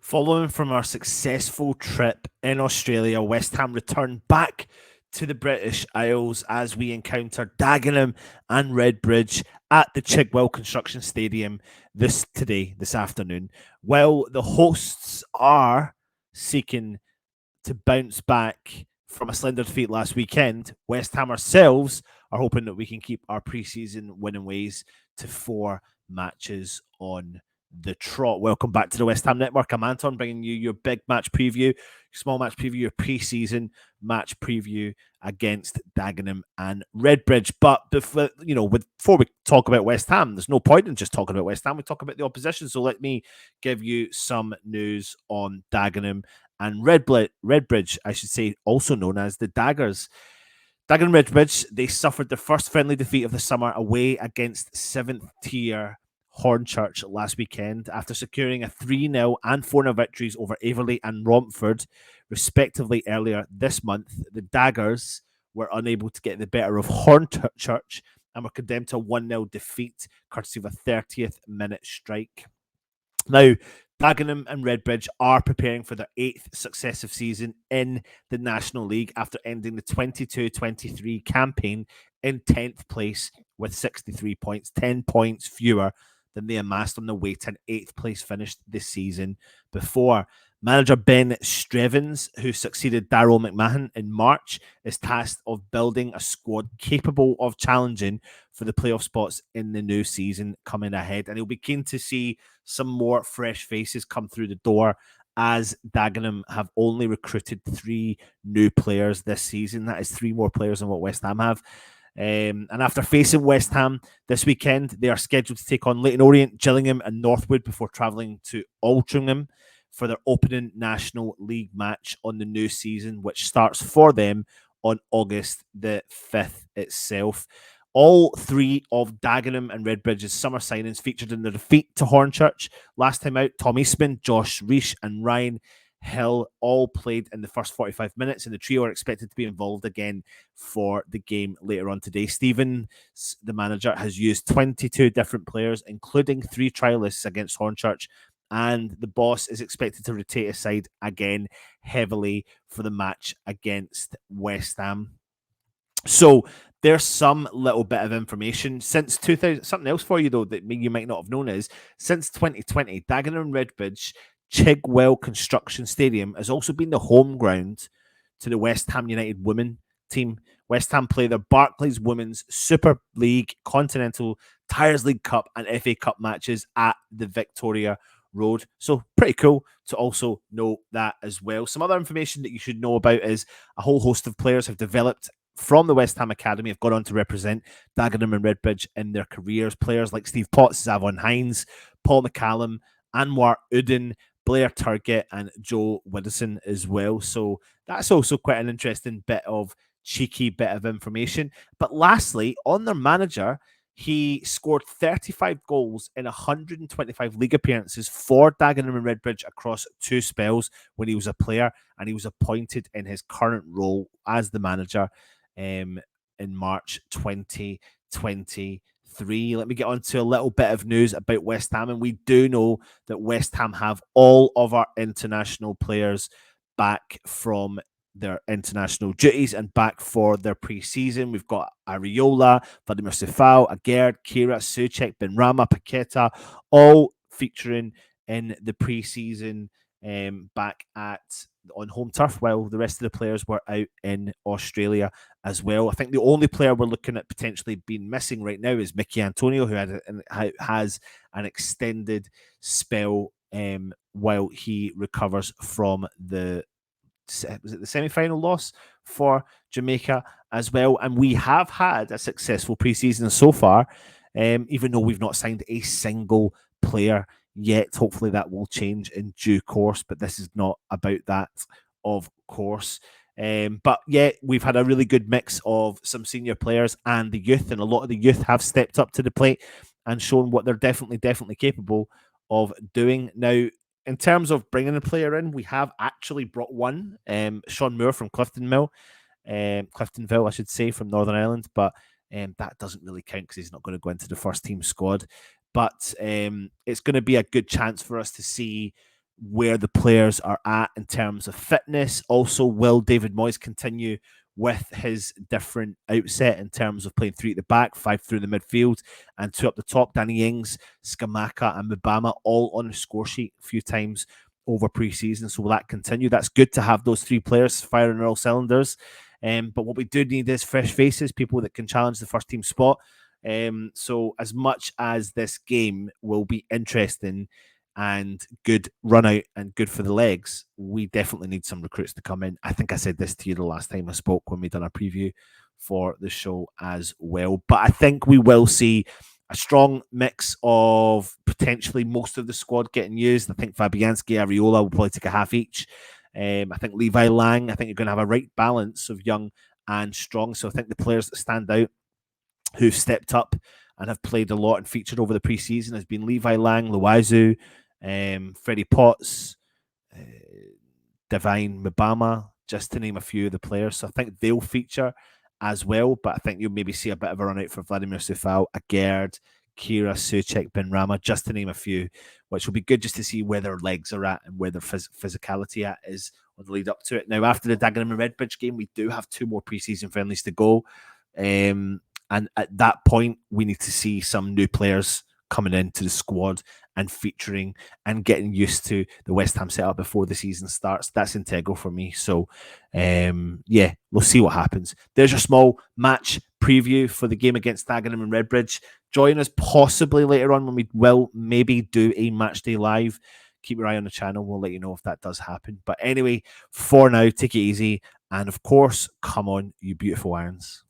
Following from our successful trip in Australia, West Ham returned back to the British Isles as we encounter Dagenham and Redbridge at the Chigwell Construction Stadium this afternoon. While the hosts are seeking to bounce back from a slender defeat last weekend, West Ham ourselves are hoping that we can keep our pre-season winning ways to 4 matches on the trot. Welcome back to the West Ham Network. I'm Anton, bringing you your big match preview, small match preview, your pre-season match preview against Dagenham and Redbridge. But before we talk about West Ham, there's no point in just talking about West Ham. We talk about the opposition. So let me give you some news on Dagenham and Redbridge, I should say, also known as the Daggers. Dagenham Redbridge, they suffered their first friendly defeat of the summer away against 7th tier Hornchurch last weekend after securing a 3-0 and 4-0 victories over Averley and Romford, respectively, earlier this month. The Daggers were unable to get the better of Hornchurch and were condemned to a 1-0 defeat, courtesy of a 30th minute strike. Now, Dagenham and Redbridge are preparing for their 8th successive season in the National League after ending the 22-23 campaign in 10th place with 63 points, 10 points fewer than they amassed on the way to an 8th place finish this season before. Manager Ben Strevens, who succeeded Daryl McMahon in March, is tasked of building a squad capable of challenging for the playoff spots in the new season coming ahead. And he'll be keen to see some more fresh faces come through the door, as Dagenham have only recruited 3 new players this season. That is 3 more players than what West Ham have. And after facing West Ham this weekend, they are scheduled to take on Leyton Orient, Gillingham and Northwood before travelling to Altrincham for their opening National League match on the new season, which starts for them on August the 5th itself. All 3 of Dagenham and Redbridge's summer signings featured in their defeat to Hornchurch last time out. Tom Eastman, Josh Reich and Ryan Hill all played in the first 45 minutes, and the trio are expected to be involved again for the game later on today. Stephen, the manager, has used 22 different players, including 3 trialists against Hornchurch, and the boss is expected to rotate his side again heavily for the match against West Ham. So there's some little bit of information. Since 2000, something else for you though that you might not have known is, since 2020, Dagenham Redbridge Chigwell Construction Stadium has also been the home ground to the West Ham United women team. West Ham play their Barclays Women's Super League, Continental, Tires League Cup and FA Cup matches at the Victoria Road. So pretty cool to also know that as well. Some other information that you should know about is a whole host of players have developed from the West Ham Academy, have gone on to represent Dagenham and Redbridge in their careers. Players like Steve Potts, Zavon Hines, Paul McCallum, Anwar Udin, Blair Turgett and Joe Widdowson as well. So that's also quite an interesting cheeky bit of information. But lastly, on their manager, he scored 35 goals in 125 league appearances for Dagenham and Redbridge across 2 spells when he was a player, and he was appointed in his current role as the manager in March 2023. Let me get on to a little bit of news about West Ham. And we do know that West Ham have all of our international players back from their international duties and back for their pre-season. We've got Ariola, Vladimir Sefal, Agerd, Kira, Suchek, Benrahma, Paqueta, all featuring in the pre-season back on home turf, while the rest of the players were out in Australia as well. I think the only player we're looking at potentially being missing right now is Mickey Antonio, who has an extended spell while he recovers from the semi-final loss for Jamaica as well. And we have had a successful pre-season so far, even though we've not signed a single player yet. Hopefully that will change in due course, but this is not about that, of course. But yeah, we've had a really good mix of some senior players and the youth, and a lot of the youth have stepped up to the plate and shown what they're definitely capable of doing. Now, in terms of bringing a player in, we have actually brought one, Sean Moore from Cliftonville, I should say, from Northern Ireland, but that doesn't really count because he's not going to go into the first team squad. But it's going to be a good chance for us to see where the players are at in terms of fitness. Also, will David Moyes continue with his different outset in terms of playing three at the back, five through the midfield, and two up the top? Danny Ings, Skamaka, and Mubama all on the score sheet a few times over pre-season. So will that continue? That's good to have those three players firing on all cylinders. But what we do need is fresh faces, people that can challenge the first team spot. So as much as this game will be interesting and good run out and good for the legs, we definitely need some recruits to come in. I think I said this to you the last time I spoke when we done a preview for the show as well. But I think we will see a strong mix of potentially most of the squad getting used. I think Fabianski, Areola will probably take a half each. I think Levi Lang, I think you're going to have a right balance of young and strong. So I think the players that stand out who've stepped up and have played a lot and featured over the preseason has been Levi Lang, Loizu, Freddie Potts, Divine Mubama, just to name a few of the players. So I think they'll feature as well, but I think you'll maybe see a bit of a run out for Vladimir Sufal, Agerd, Kira, Suchek, Ben Rama, just to name a few, which will be good just to see where their legs are at and where their physicality at is on the lead up to it. Now, after the Dagenham Redbridge game, we do have two more preseason friendlies to go. And at that point, we need to see some new players coming into the squad and featuring and getting used to the West Ham setup before the season starts. That's integral for me. So, yeah, we'll see what happens. There's your small match preview for the game against Dagenham and Redbridge. Join us possibly later on when we will maybe do a match day live. Keep your eye on the channel. We'll let you know if that does happen. But anyway, for now, take it easy. And of course, come on, you beautiful irons.